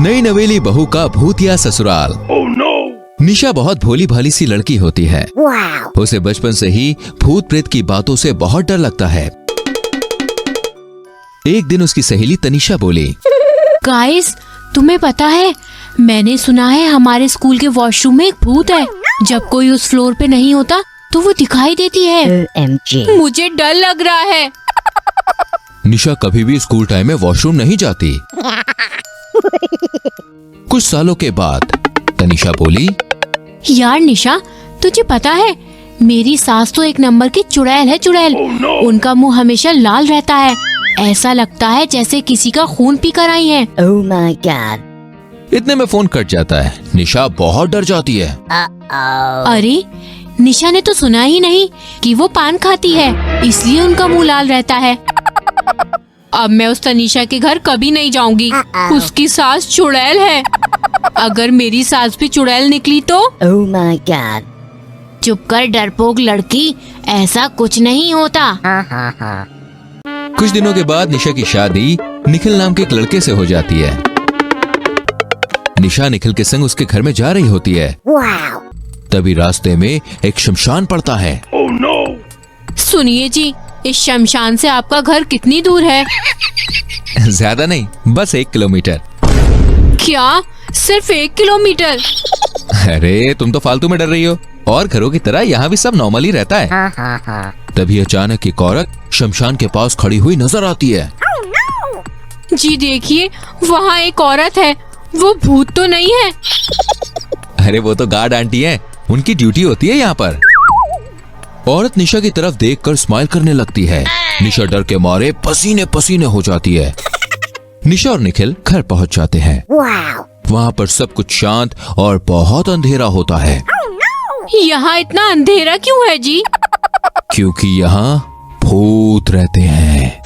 नई नवेली बहू का भूतिया ससुराल। निशा बहुत भोली भाली सी लड़की होती है। उसे बचपन से ही भूत प्रेत की बातों से बहुत डर लगता है। एक दिन उसकी सहेली तनीषा बोली, गाइस, तुम्हें पता है, मैंने सुना है हमारे स्कूल के वॉशरूम में एक भूत है। जब कोई उस फ्लोर पे नहीं होता तो वो दिखाई देती है। मुझे डर लग रहा है। निशा कभी भी स्कूल टाइम में वॉशरूम नहीं जाती। कुछ सालों के बाद तनीषा बोली, यार निशा, तुझे पता है मेरी सास तो एक नंबर की चुड़ैल है, चुड़ैल। उनका मुंह हमेशा लाल रहता है, ऐसा लगता है जैसे किसी का खून पी कर आई है। Oh my God. इतने में फोन कट जाता है। निशा बहुत डर जाती है। अरे, निशा ने तो सुना ही नहीं कि वो पान खाती है, इसलिए उनका मुंह लाल रहता है। अब मैं उस तनीषा के घर कभी नहीं जाऊंगी। उसकी सास चुड़ैल है। अगर मेरी सास भी चुड़ैल निकली तो? Oh my God. चुप कर डरपोक लड़की, ऐसा कुछ नहीं होता। कुछ दिनों के बाद निशा की शादी निखिल नाम के एक लड़के से हो जाती है। निशा निखिल के संग उसके घर में जा रही होती है। Wow. तभी रास्ते में एक शमशान पड़ता है। सुनिए जी, इस शमशान से आपका घर कितनी दूर है? ज्यादा नहीं, बस 1 किलोमीटर। क्या, सिर्फ 1 किलोमीटर? अरे तुम तो फालतू में डर रही हो। और घरों की तरह यहाँ भी सब नॉर्मली रहता है। तभी अचानक एक औरत शमशान के पास खड़ी हुई नजर आती है। जी देखिए, वहाँ एक औरत है। वो भूत तो नहीं है? अरे वो तो गार्ड आंटी हैं, उनकी ड्यूटी होती है यहाँ पर। औरत निशा की तरफ देखकर स्माइल करने लगती है। निशा डर के मारे पसीने पसीने हो जाती है। निशा और निखिल घर पहुँच जाते हैं। Wow. वहाँ पर सब कुछ शांत और बहुत अंधेरा होता है। यहाँ इतना अंधेरा क्यों है जी? क्योंकि यहाँ भूत रहते हैं।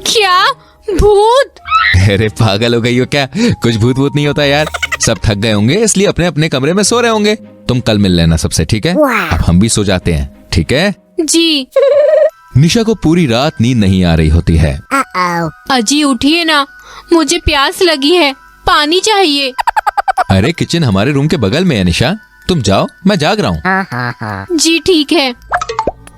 क्या, भूत? अरे पागल हो गई हो क्या? कुछ भूत भूत नहीं होता यार। सब थक गए होंगे इसलिए अपने अपने कमरे में सो रहे होंगे। तुम कल मिल लेना सबसे, ठीक है? अब हम भी सो जाते हैं, ठीक है? जी। निशा को पूरी रात नींद नहीं आ रही होती है। Uh-oh. अजी उठिए ना, मुझे प्यास लगी है, पानी चाहिए। अरे किचन हमारे रूम के बगल में है निशा, तुम जाओ, मैं जाग रहा हूँ। जी ठीक है।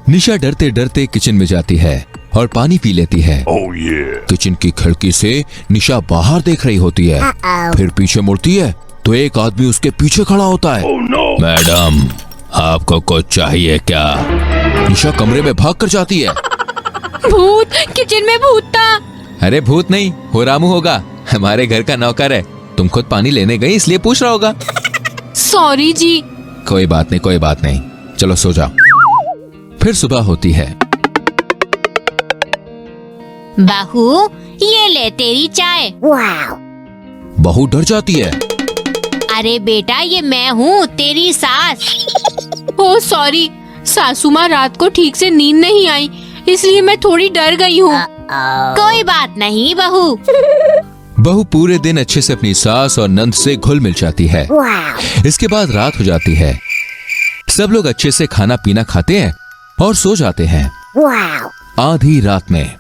निशा डरते डरते किचन में जाती है और पानी पी लेती है। किचन की खिड़की से निशा बाहर देख रही होती है। फिर पीछे मुड़ती है तो एक आदमी उसके पीछे खड़ा होता है। मैडम, आपको कुछ चाहिए क्या? निशा कमरे में भाग कर जाती है। भूत, किचन में भूत था। अरे भूत नहीं, हो रामू होगा, हमारे घर का नौकर है। तुम खुद पानी लेने गई इसलिए पूछ रहा होगा। सॉरी जी। कोई बात नहीं, कोई बात नहीं, चलो सो जाओ। फिर सुबह होती है। बहू, ये ले तेरी चाय। Wow. बहू डर जाती है। अरे बेटा, ये मैं हूँ, तेरी सास। ओह सॉरी, सासू माँ रात को ठीक से नींद नहीं आई, इसलिए मैं थोड़ी डर गई हूँ। कोई बात नहीं बहू। बहू पूरे दिन अच्छे से अपनी सास और नंद से घुल मिल जाती है। Wow. इसके बाद रात हो जाती है। सब लोग अच्छे से खाना पीना खाते हैं और सो जाते हैं। Wow. आधी रात में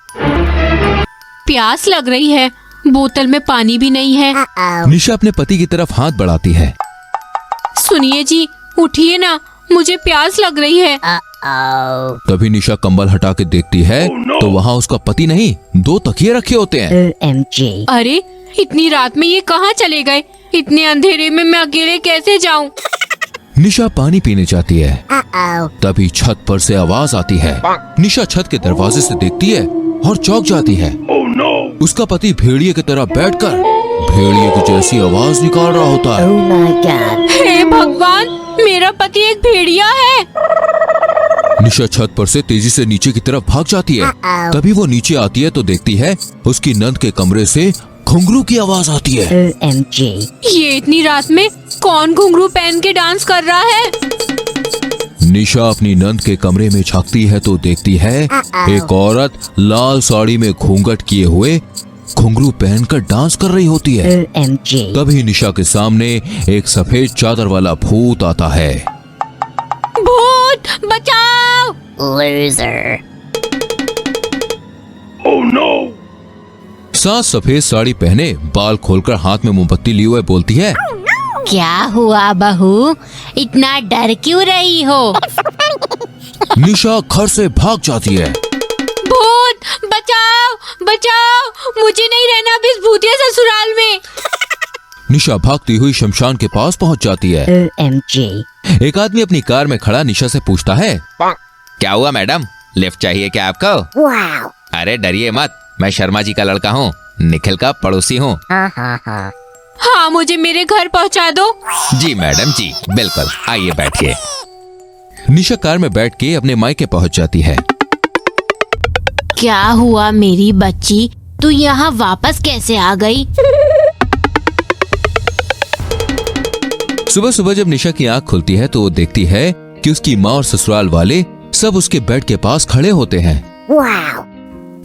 प्यास लग रही है, बोतल में पानी भी नहीं है। Uh-oh. निशा अपने पति की तरफ हाथ बढ़ाती है। सुनिए जी, उठिए ना, मुझे प्यास लग रही है। Uh-oh. तभी निशा कंबल हटा के देखती है तो वहाँ उसका पति नहीं, 2 तकिए रखे होते हैं। OMG. अरे, इतनी रात में ये कहाँ चले गए? इतने अंधेरे में मैं अकेले कैसे जाऊँ? निशा पानी पीने जाती है। Uh-oh. तभी छत पर से आवाज आती है। निशा छत के दरवाजे से देखती है और चौंक जाती है। उसका पति भेड़िए की तरह बैठकर भेड़िए की जैसी आवाज निकाल रहा होता है। Oh my God. हे भगवान, मेरा पति एक भेड़िया है। निशा छत पर से तेजी से नीचे की तरफ भाग जाती है। तभी वो नीचे आती है तो देखती है उसकी नंद के कमरे से घुंघरू की आवाज आती है। OMG. ये इतनी रात में कौन घुंघरू पहन के डांस कर रहा है? निशा अपनी नंद के कमरे में झांकती है तो देखती है एक औरत लाल साड़ी में घूंघट किए हुए घुंघरू पहनकर डांस कर रही होती है। OMG. तभी निशा के सामने एक सफेद चादर वाला भूत आता है। भूत, बचाओ! Loser. सास सफेद साड़ी पहने, बाल खोलकर हाथ में मोमबत्ती लिए हुए बोलती है, क्या हुआ बहू, इतना डर क्यों रही हो? निशा घर से भाग जाती है। भूत बचाओ बचाओ, मुझे नहीं रहना अब इस भूतिया ससुराल में। निशा भागती हुई शमशान के पास पहुंच जाती है। OMG। एक आदमी अपनी कार में खड़ा निशा से पूछता है, क्या हुआ मैडम, लिफ्ट चाहिए क्या आपको? वाओ। अरे डरिए मत, मैं शर्मा जी का लड़का हूँ, निखिल का पड़ोसी हूँ। हाँ, मुझे मेरे घर पहुँचा दो। जी मैडम जी, बिल्कुल, आइए बैठिए। निशा कार में बैठ के अपने मायके पहुंच जाती है। क्या हुआ मेरी बच्ची, तू यहाँ वापस कैसे आ गई? सुबह सुबह जब निशा की आंख खुलती है तो वो देखती है कि उसकी माँ और ससुराल वाले सब उसके बेड के पास खड़े होते हैं। वाओ।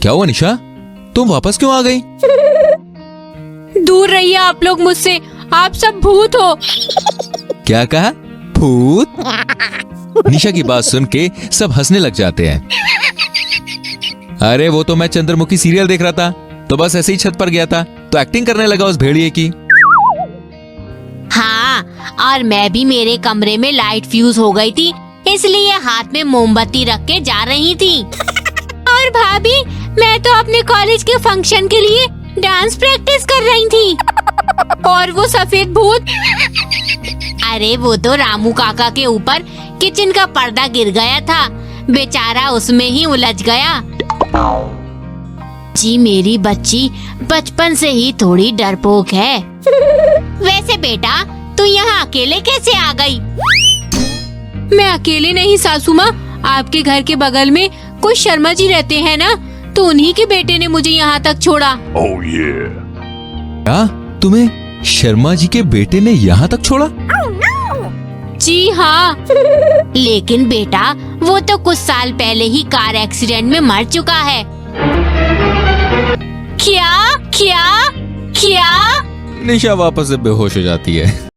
क्या हुआ निशा, तुम वापस क्यों आ गई? दूर रहिए आप लोग मुझसे, आप सब भूत हो। क्या कहा? भूत? निशा की बात सुन के सब हंसने लग जाते हैं। अरे वो तो मैं चंद्रमुखी सीरियल देख रहा था, तो बस ऐसे ही छत पर गया था तो एक्टिंग करने लगा उस भेड़िए की। हाँ, और मैं भी मेरे कमरे में लाइट फ्यूज हो गई थी, इसलिए हाथ में मोमबत्ती रख के जा रही थी। और भाभी, मैं तो अपने कॉलेज के फंक्शन के लिए डांस प्रैक्टिस कर रही थी। और वो सफेद भूत, अरे वो तो रामू काका के ऊपर किचन का पर्दा गिर गया था, बेचारा उसमें ही उलझ गया। जी मेरी बच्ची बचपन से ही थोड़ी डरपोक है। वैसे बेटा, तू यहाँ अकेले कैसे आ गई? मैं अकेले नहीं सासू माँ, आपके घर के बगल में कोई शर्मा जी रहते हैं ना, तो उन्हीं के बेटे ने मुझे यहाँ तक छोड़ा। क्या तुम्हें शर्मा जी के बेटे ने यहाँ तक छोड़ा? जी हाँ। लेकिन बेटा, वो तो कुछ साल पहले ही कार एक्सीडेंट में मर चुका है। क्या क्या क्या? निशा वापस से बेहोश हो जाती है।